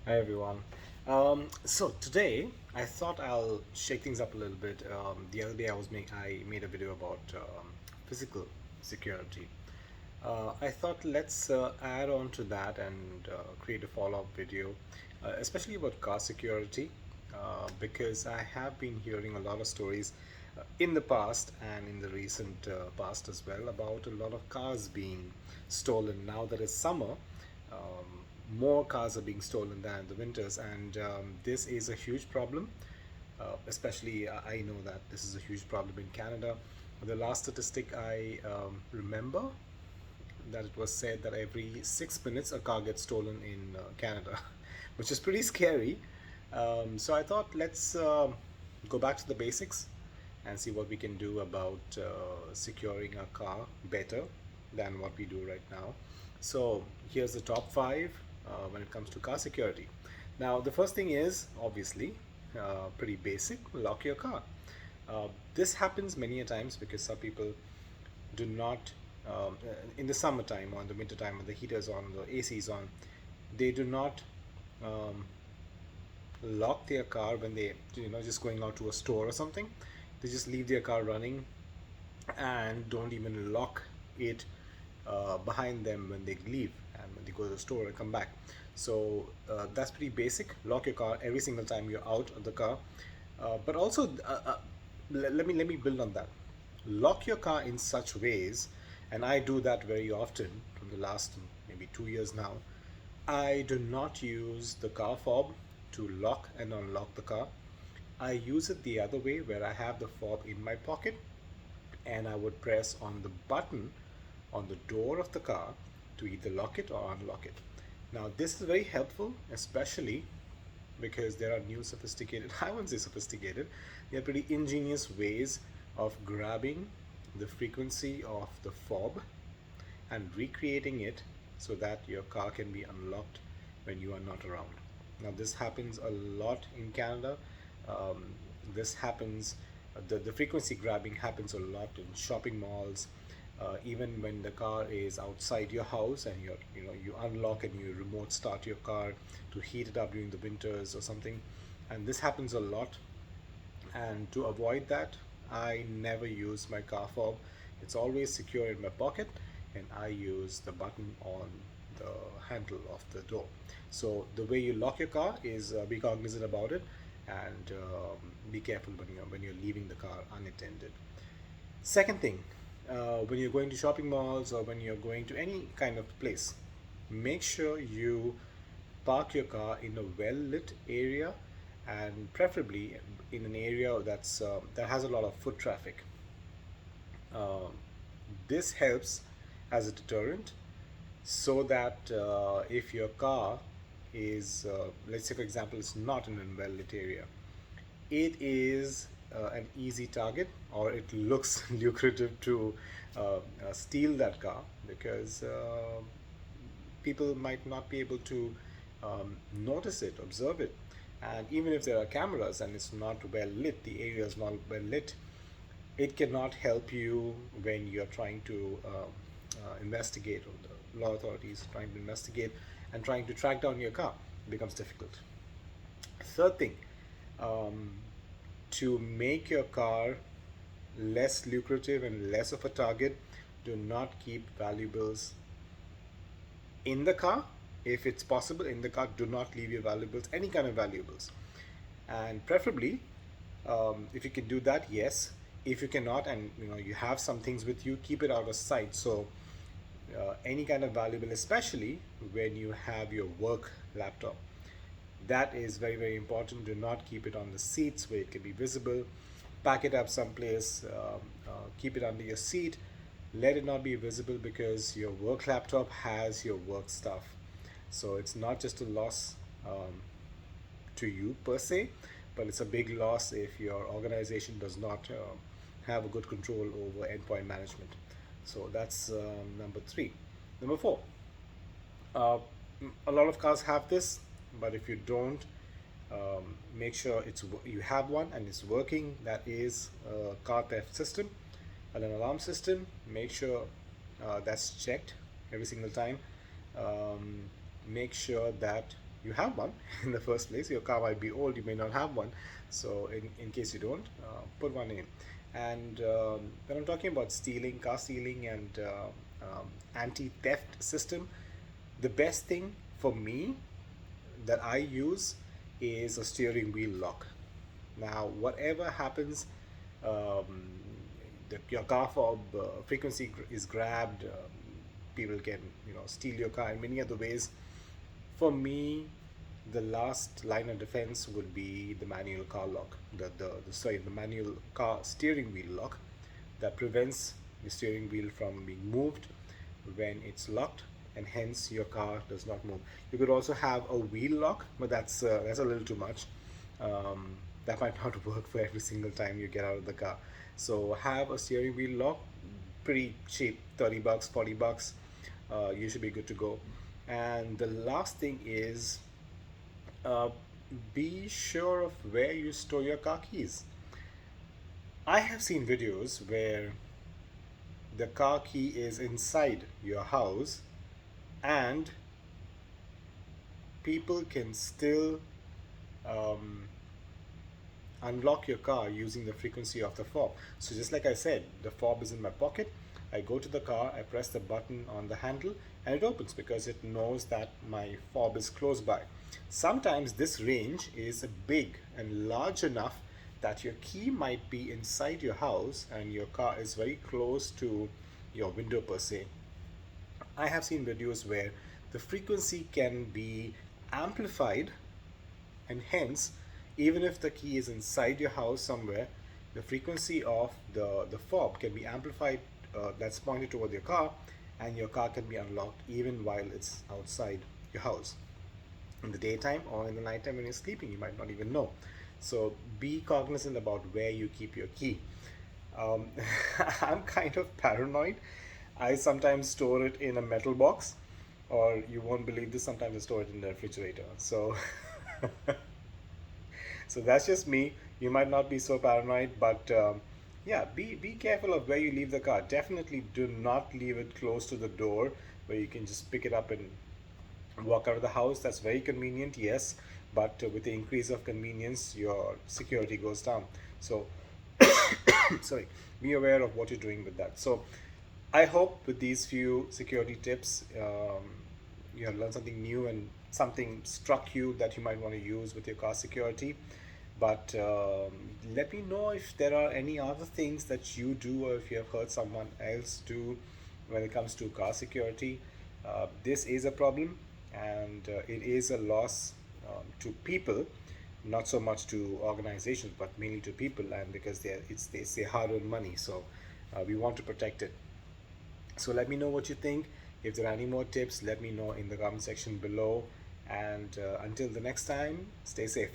Hi everyone. So today I thought I'll shake things up a little bit. The other day I made a video about physical security. I thought let's add on to that and create a follow-up video, especially about car security, because I have been hearing a lot of stories in the past and in the recent past as well about a lot of cars being stolen. Now that it's summer, more cars are being stolen than in the winters, and this is a huge problem. Especially, I know that this is a huge problem in Canada. The last statistic I remember that it was said that every 6 minutes a car gets stolen in Canada, which is pretty scary. So I thought let's go back to the basics and see what we can do about securing a car better than what we do right now. So here's the top five when it comes to car security. Now, the first thing is obviously pretty basic: lock your car. This happens many a times because some people do not in the summertime or in the wintertime when the heater is on, the AC is on, they do not um, lock their car when they just going out to a store or something. They just leave their car running and don't even lock it behind them when they leave and when they go to the store and come back. So that's pretty basic. Lock your car every single time you're out of the car. But also, let me build on that. Lock your car in such ways, and I do that very often from the last maybe 2 years now. I do not use the car fob to lock and unlock the car. I use it the other way, where I have the fob in my pocket and I would press on the button on the door of the car to either lock it or unlock it. Now, this is very helpful, especially because there are new sophisticated, I wouldn't say sophisticated, there are pretty ingenious ways of grabbing the frequency of the fob and recreating it so that your car can be unlocked when you are not around. Now, this happens a lot in Canada. Um, this happens, the frequency grabbing happens a lot in shopping malls. Even when the car is outside your house and you unlock and you remote start your car to heat it up during the winters or something, and this happens a lot. And to avoid that, I never use my car fob. It's always secure in my pocket, and I use the button on the handle of the door. So the way you lock your car is be cognizant about it, and be careful when you're leaving the car unattended. Second thing, when you're going to shopping malls or when you're going to any kind of place, make sure you park your car in a well lit area, and preferably in an area that has a lot of foot traffic. Um, this helps as a deterrent, so that if your car is, let's say for example, it's not in a well lit area, it is an easy target, or it looks lucrative to steal that car, because people might not be able to notice it, observe it. And even if there are cameras and it's not well lit, the area is not well lit, it cannot help you when you're trying to investigate, or the law authorities trying to investigate and trying to track down your car. It becomes difficult. Third thing, um, to make your car less lucrative and less of a target, do not keep valuables in the car. If it's possible, in the car, do not leave your valuables, any kind of valuables. And preferably, if you can do that, yes. If you cannot, and you have some things with you, keep it out of sight. So any kind of valuable, especially when you have your work laptop, that is very, very important. Do not keep it on the seats where it can be visible. Pack it up someplace, keep it under your seat. Let it not be visible, because your work laptop has your work stuff. So it's not just a loss to you per se, but it's a big loss if your organization does not have a good control over endpoint management. So that's number three. Number four, uh, a lot of cars have this, but if you don't, make sure you have one and it's working. That is a car theft system and an alarm system. Make sure that's checked every single time. Make sure that you have one in the first place. Your car might be old, you may not have one. So in case you don't, put one in. And when I'm talking about stealing, car stealing, and anti-theft system, the best thing for me that I use is a steering wheel lock. Now, whatever happens, um, your car fob frequency is grabbed. People can, steal your car in many other ways. For me, the last line of defense would be the manual car lock, the manual car steering wheel lock that prevents the steering wheel from being moved when it's locked, and hence your car does not move. You could also have a wheel lock, but that's a little too much. Um, that might not work for every single time you get out of the car. So have a steering wheel lock, pretty cheap, 30 bucks, 40 bucks. You should be good to go. And the last thing is, uh, be sure of where you store your car keys. I have seen videos where the car key is inside your house and people can still um, unlock your car using the frequency of the fob. So just like I said, the fob is in my pocket. I go to the car, I press the button on the handle, and it opens because it knows that my fob is close by. Sometimes this range is big and large enough that your key might be inside your house and your car is very close to your window per se. I have seen videos where the frequency can be amplified, and hence, even if the key is inside your house somewhere, the frequency of the fob can be amplified, that's pointed toward your car, and your car can be unlocked even while it's outside your house. In the daytime or in the nighttime when you're sleeping, you might not even know. So be cognizant about where you keep your key. Um, I'm kind of paranoid. I sometimes store it in a metal box, or you won't believe this, sometimes I store it in the refrigerator. So so that's just me. You might not be so paranoid, but yeah, be careful of where you leave the car. Definitely do not leave it close to the door where you can just pick it up and walk out of the house. That's very convenient, yes, but with the increase of convenience, your security goes down. So sorry, be aware of what you're doing with that. So I hope with these few security tips, you have learned something new and something struck you that you might want to use with your car security. But let me know if there are any other things that you do, or if you have heard someone else do when it comes to car security. This is a problem, and it is a loss to people, not so much to organizations, but mainly to people, and because it's their hard-earned money. So we want to protect it. So let me know what you think. If there are any more tips, let me know in the comment section below. And until the next time, stay safe.